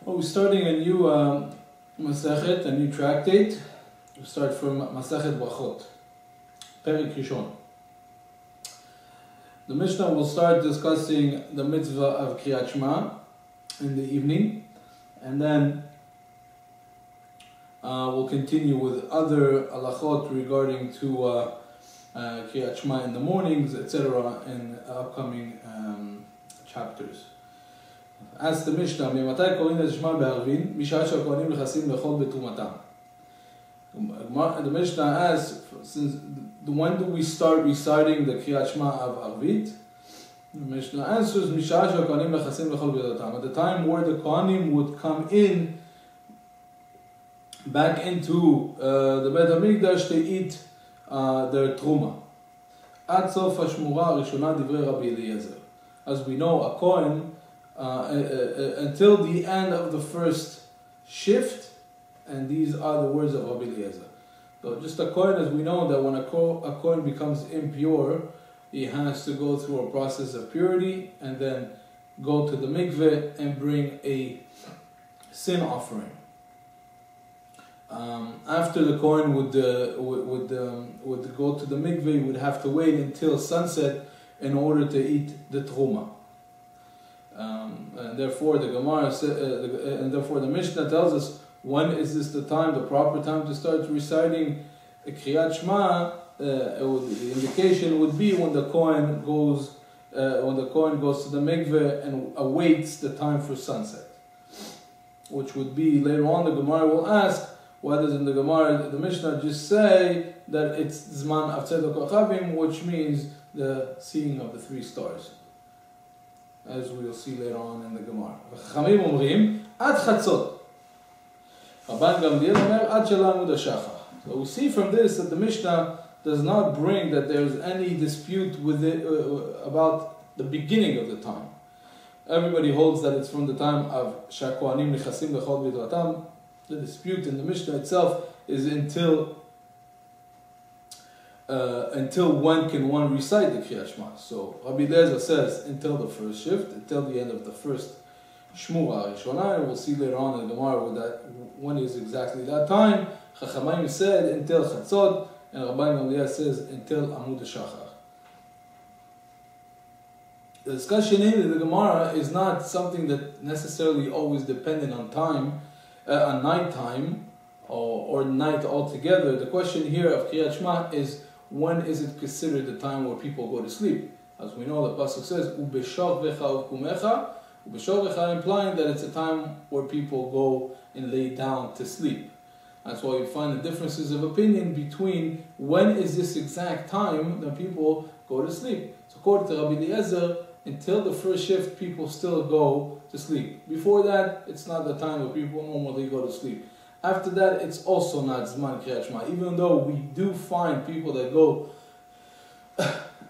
Well, we're starting a new Masechet, a new tractate. We start from Masechet Berachot, Perik Rishon. The Mishnah will start discussing the mitzvah of Kriyat Shema in the evening, and then we'll continue with other halachot regarding to Kriyat Shema in the mornings, etc. in upcoming chapters. Ask the Mishnah, "Me'matai korin et Shema be'arvin, mishah she'kohanim nechasim lechol betrumatam." The Mishnah asks, when do we start reciting the Kriyat Shema of Arvit? The Mishnah answers, mishah she'kohanim nechasim lechol betrumatam. At the time where the Kohanim would come in back into the Beit HaMikdash to eat their truma. Ad sof hashmura harishona divrei Rabbi Eliezer. As we know, a Kohen until the end of the first shift, and these are the words of Rabbi Eliezer. So just a Kohen, as we know that when a Kohen becomes impure, he has to go through a process of purity and then go to the mikveh and bring a sin offering. After the Kohen would go to the mikveh, he would have to wait until sunset in order to eat the truma. And therefore the Gemara and therefore the Mishnah tells us, when is this the time, the proper time to start reciting a Kriyat Shema? The indication would be when the Kohen goes to the mikveh and awaits the time for sunset, which would be later on. The Gemara will ask, why doesn't the Mishnah just say that it's Zman Avtzedok Kochavim, which means the seeing of the three stars, as we will see later on in the Gemara. Chachamim omrim ad chatzot. Rabban Gamliel omer ad shel amud hashachar. So we see from this that the Mishnah does not bring that there is any dispute with it about the beginning of the time. Everybody holds that it's from the time of Shakohanim Nechasim Lechol B'Yidratam. The dispute in the Mishnah itself is until when can one recite the Kriyat Shema. So Rabbi Eliezer says until the first shift, until the end of the first Shmura Rishona, and we'll see later on in the Gemara when is exactly that time. Chachamim said until Chatzot, and Rabbi Gamliel says until Amud Hashachar. The discussion in the Gemara is not something that necessarily always dependent on time, on night time, or night altogether. The question here of Kriyat Shema is, when is it considered the time where people go to sleep? As we know, the pasuk says, "Ubeshor vecha ukumecha," ubeshor vecha, implying that it's a time where people go and lay down to sleep. That's why you find the differences of opinion between when is this exact time that people go to sleep. So according to Rabbi Eliezer, until the first shift, people still go to sleep. Before that, it's not the time where people normally go to sleep. After that, it's also not Zman Kriyat Shema. Even though we do find people that go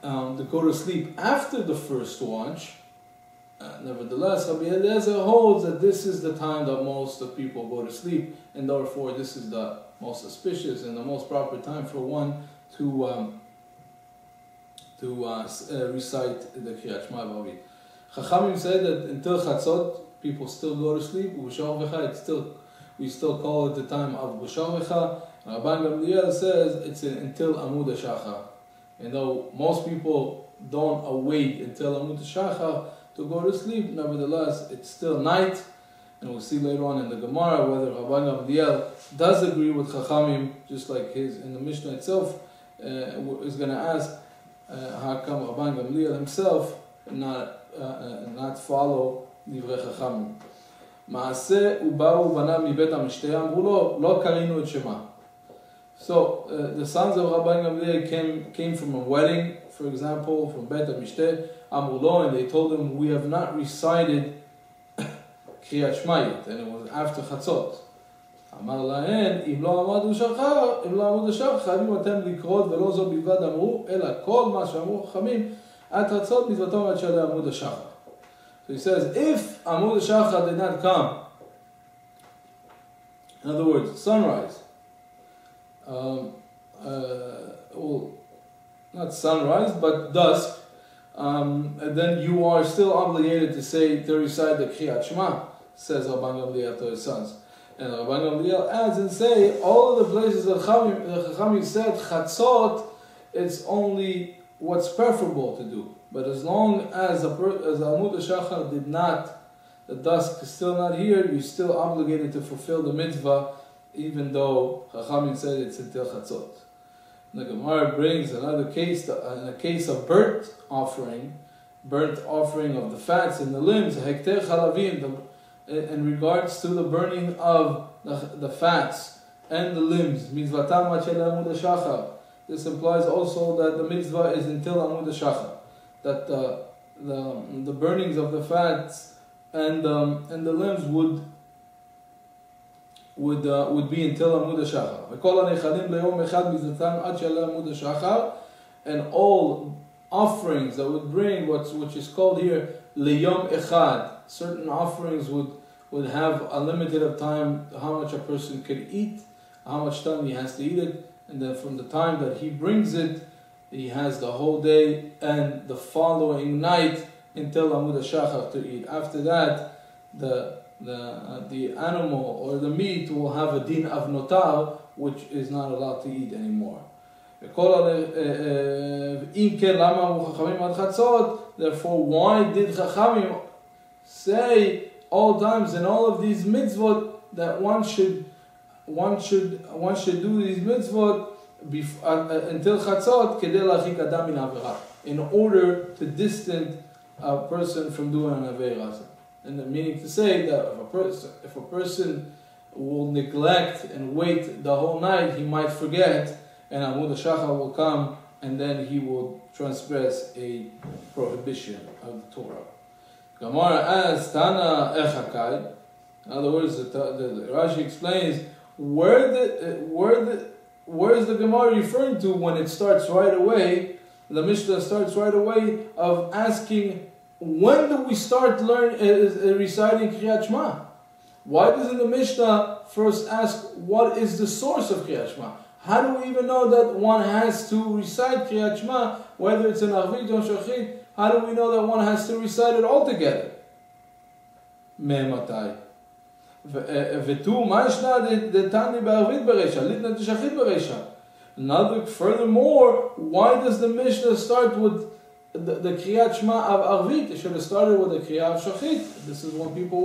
to sleep after the first watch, nevertheless, Rabbi Eliezer holds that this is the time that most of people go to sleep, and therefore this is the most auspicious and the most proper time for one to recite the Kriyat Shema B'Arvit. Chachamim said that until Chatzot, people still go to sleep. B'Shor Vecha, we still call it the time of B'Shor Vecha. Rabban Gamliel says it's until Amud Hashachar. And though most people don't await until Amud Hashachar to go to sleep, nevertheless, it's still night. And we'll see later on in the Gemara whether Rabban Gamliel does agree with Chachamim, just like in the Mishnah itself is going to ask how come Rabban Gamliel himself not follow Divrei Chachamim. Maaseh uba'u banav mibet hamishteh amru lo karinu et Shema. So the sons of Rabban Gamliel came from a wedding, for example, from Bet HaMishteh, amru lo, and they told him, we have not recited Kriyat Shema yet, and it was after Chatzot. אמר להן, אם לא עמוד השחר, חייבים אתם לקרות ולא זו בלבד אמרו, אלא כל מה שאמרו חכמים, עד חצות מצוותו עד שעד עמוד השחר. So he says, if Amud Hashachar did not come, in other words, sunrise, well, not sunrise, but dusk, then you are still obligated to recite the Kriyat Shema. says Rabban Gamliel to his sons. And Rabban Gamliel adds and say, all of the places that Chachamim said, Chatzot, it's only what's preferable to do. But as long as Amud HaShachar did not, the dusk is still not here, you're still obligated to fulfill the mitzvah, even though Chachamim said it's until Chatzot. The Gemara brings another case, in a case of burnt offering of the fats in the limbs, hekter chalavim, in regards to the burning of the fats and the limbs. Mitzvatam machel amud hashachar. This implies also that the mitzvah is until amud hashachar, that the burnings of the fats and the limbs would be until amud hashachar. V'kol hanechalim leyom echad mitzvatam ad shel amud hashachar, and all offerings that would bring which is called here leyom echad. Certain offerings would have a limited of time, how much a person could eat, how much time he has to eat it, and then from the time that he brings it, he has the whole day and the following night until Amud HaShachar to eat. After that, the animal or the meat will have a din of notar, which is not allowed to eat anymore. Therefore, why did Chachamim say all times in all of these mitzvot that one should do these mitzvot until Chatzot kedei lachik adam min avera, in order to distance a person from doing an avera? And the meaning to say that if a person will neglect and wait the whole night, he might forget, and Amud HaShachar will come, and then he will transgress a prohibition of the Torah. Gemara asks, Tana echakai. In other words, the Rashi explains where is the Gemara referring to when it starts right away. The Mishnah starts right away of asking, when do we start reciting Kriyat Shema? Why doesn't the Mishnah first ask what is the source of Kriyat Shema? How do we even know that one has to recite Kriyat Shema, whether it's an Arvit or Shachit? How do we know that one has to recite it all together? Me'matai. V'tu ma'ishna detani ba'arvit b'reisha, litna d'shachit b'reisha. Another, furthermore, why does the Mishnah start with the Kriyat Shema of Arvit? It should have started with the Kriyat of Shachit. This is when people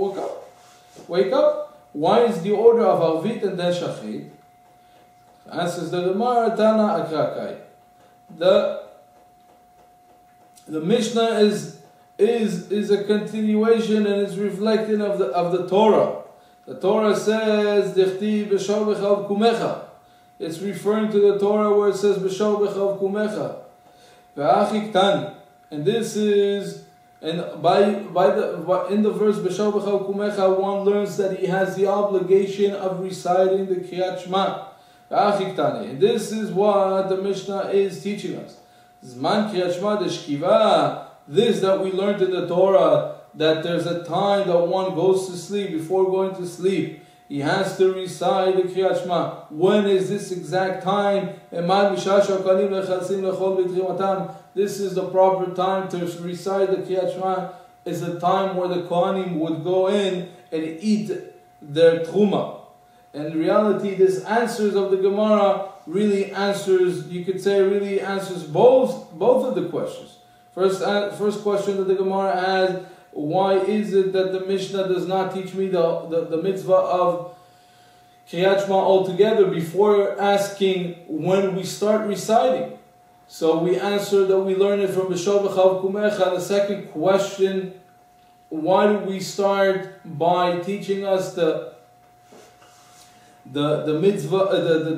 wake up. Why is the order of Arvit and then Shachit? Answers the Gemara, Tana akrakai. The Mishnah is a continuation and is reflecting of the Torah. The Torah says, Dechti b'shor b'chav kumecha. It's referring to the Torah where it says b'shor b'chav kumecha. Ve'achik tan. And this is, and in the verse b'shor b'chav kumecha, one learns that he has the obligation of reciting the Kriyat Shema. Ve'achik tani. And this is what the Mishnah is teaching us. Zman Kriyat Shema deshkiva. This that we learned in the Torah, that there's a time that one goes to sleep. Before going to sleep, he has to recite the Kriyat Shema. When is this exact time? This is the proper time to recite the Kriyat Shema. It's the time where the Kohanim would go in and eat their truma. In reality, this answers of the Gemara really answers, you could say, really answers both of the questions. First question that the Gemara has, why is it that the Mishnah does not teach me the mitzvah of Kriyat Shema altogether before asking when we start reciting? So we answer that we learn it from B'shor b'chav kumecha. The second question, why do we start by teaching us the mitzvah,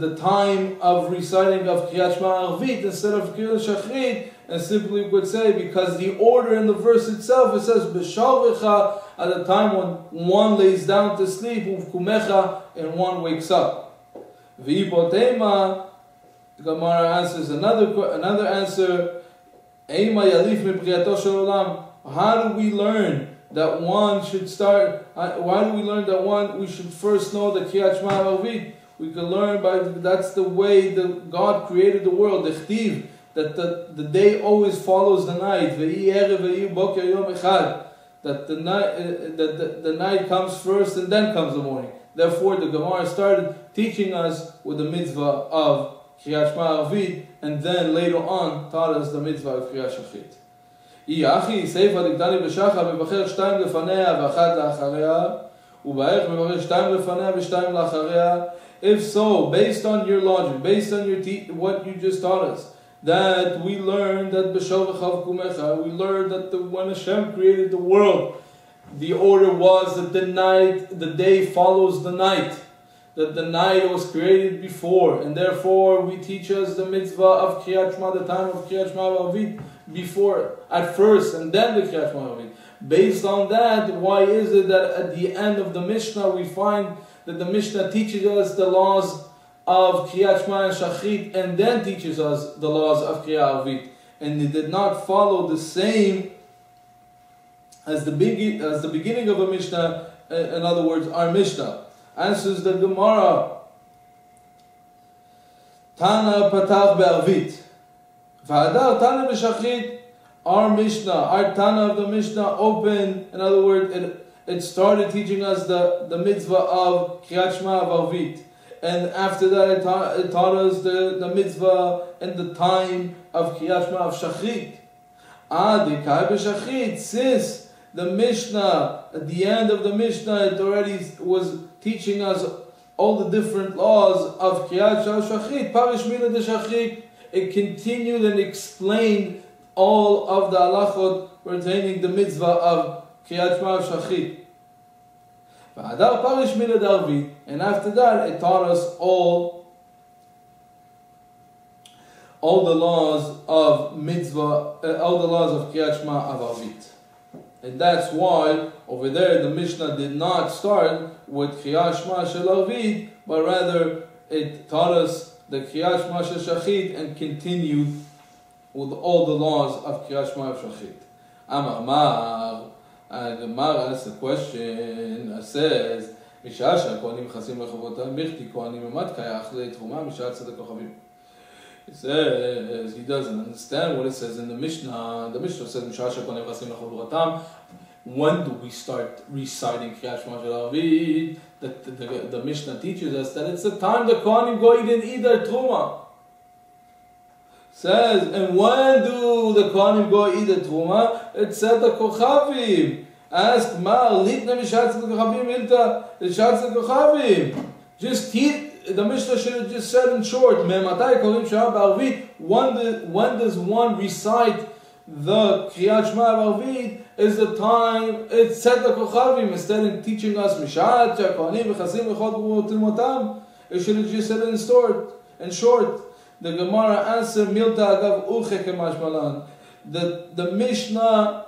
the time of reciting of Kriyat Shema Arvit instead of Kriyat Shachrit? And simply we could say, because the order in the verse itself, it says b'shor b'cha, at the time when one lays down to sleep, uvkumecha, and one wakes up. V'ipotema, the Gemara answers another answer. Eima yalif mipriyato shel olam. How do we learn that one should start? Why do we learn that we should first know the Kriyat Shema Arvit? We can learn that's the way that God created the world. The chtiv, that the day always follows the night. that the night comes first and then comes the morning. Therefore, the Gemara started teaching us with the mitzvah of Kriyat Shema Arvit, and then later on taught us the mitzvah of Kriyat Shachrit. Iachi Seifa Dikdani B'Shachar Mevacher Shtayim Lefanea V'Achat La'Acharea U'Ba'ech Mevacher Shtayim Lefanea V'Shtayim La'Acharea. If so, based on your logic, based on your what you just taught us, that we learned that B'Shov V'Chav Kumecha, we learned that when Hashem created the world, the order was that the day follows the night. That the night was created before, and therefore we teach us the mitzvah of Kriyat Shema, the time of Kriyat Shema Arvit, before, at first, and then the Kriyat Shema Arvit. Based on that, why is it that at the end of the Mishnah we find that the Mishnah teaches us the laws of Kriyat Shema and Shachrit, and then teaches us the laws of Kriyat Arvit, and it did not follow the same as the beginning of a Mishnah, in other words, our Mishnah? Answers the Gemara, Tana Patach Be'arvit, V'adar Tana B'Shachrit. Our Mishnah, our Tana of the Mishnah opened, in other words, it started teaching us the mitzvah of Kriyat Shema of Arvit. And after that it taught us the mitzvah and the time of Kriyat Shema of Shachrit. Dikai B'Shachrit, since the Mishnah, at the end of the Mishnah, it already was teaching us all the different laws of Kriyat Shema Shachrit, Parish Mina de Shachrit, it continued and explained all of the halachot pertaining the mitzvah of Kriyat Shema Shachrit. And after that, it taught us all the laws of mitzvah, all the laws of Kriyat Shema of Arvit. And that's why over there the Mishnah did not start with Kriyat Shema Shel Arvit, but rather it taught us the Kriyat Shema Shel Shachrit and continued with all the laws of Kriyat Shema of Shachrit. Amar, the Gemara asks a question, says, Misha Kohanim Chasim Lechovotam Birti Kohanim Emat Kayach Leitchuma Misha Tzedek Kochavim. He says he doesn't understand what it says in the Mishnah. The Mishnah says Misha Kohanim Chasim Lechovotam. When do we start reciting Kriyat Shema Shel Arvit? The Mishnah teaches us that it's the time the Kohanim go eat their Truma. Says, and when do the Kohanim go eat the Truma? It said the Kochavim. Ask Mar, Litna Mishatz the Kochavim, Ilta, Mishatz the Kochavim. Just eat, the Mishnah should have just said in short, Me'matai Kohanim Shah B'Arvit, when does one recite the Kriyat Shema B'Arvit? Is the time, it said the Kochavim, instead of teaching us Mishatz, Kohanim, Chasim, Echot, Tilmotam, it should have just said in short. The Gemara answered, Milta Agav Uche Kemashmalan. The Mishnah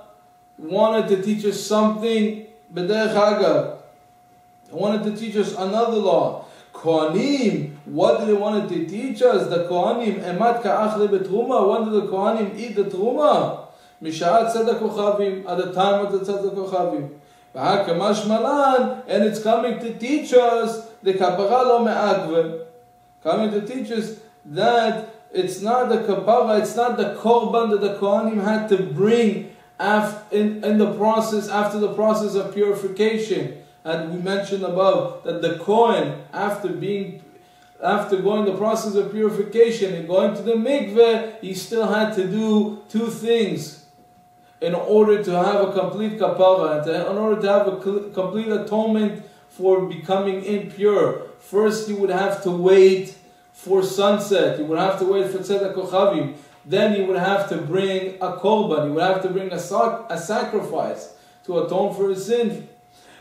wanted to teach us something, B'derech Agav. It wanted to teach us another law. Kohanim, what did it want to teach us? The Kohanim, Emat Ka'achle Betruma. When did the Kohanim eat the Truma? Misha'at Tzedek Kochavim, at the time of the Tzedek Kochavim. V'ha Kemashmalan, and it's coming to teach us the Kapara Lo Me'agve. Coming to teach us that it's not the kapara, it's not the korban that the Kohanim had to bring in the process, after the process of purification. And we mentioned above that the Kohen, after going the process of purification and going to the mikveh, he still had to do two things in order to have a complete kapara, and in order to have a complete atonement for becoming impure. First, you would have to wait for sunset, you would have to wait for Tzedek Kochavim, then you would have to bring a korban, you would have to bring a sacrifice to atone for his sin.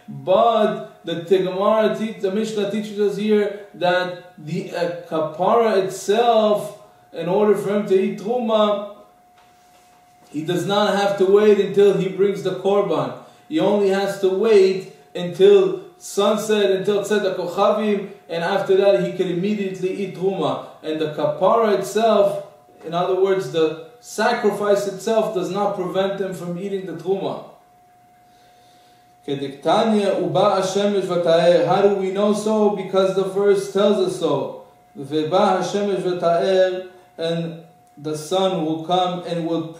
But the Mishnah teaches us here that the kapara itself, in order for him to eat Truma, he does not have to wait until he brings the korban. He only has to wait until sunset, until Tzedek Kochavim, and after that he can immediately eat Truma. And the kapara itself, in other words, the sacrifice itself, does not prevent him from eating the Truma. How do we know so? Because the verse tells us so. And the sun will come and will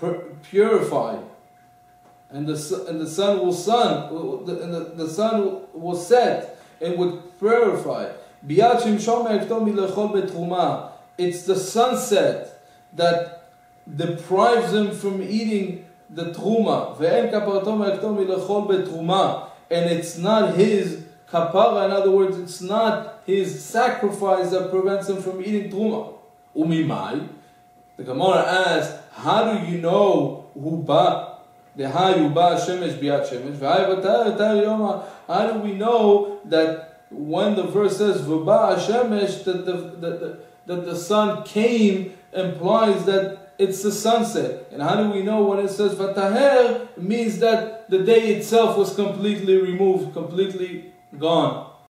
purify. and the sun will set and would purify. It's the sunset that deprives him from eating the truma. And it's not his kapara, in other words, it's not his sacrifice that prevents him from eating truma. Umimai, the Gemara asks, how do you know who ba? How do we know that when the verse says V'ba Shemesh, that the sun came implies that it's the sunset? And how do we know when it says Vataher, it means that the day itself was completely removed, completely gone?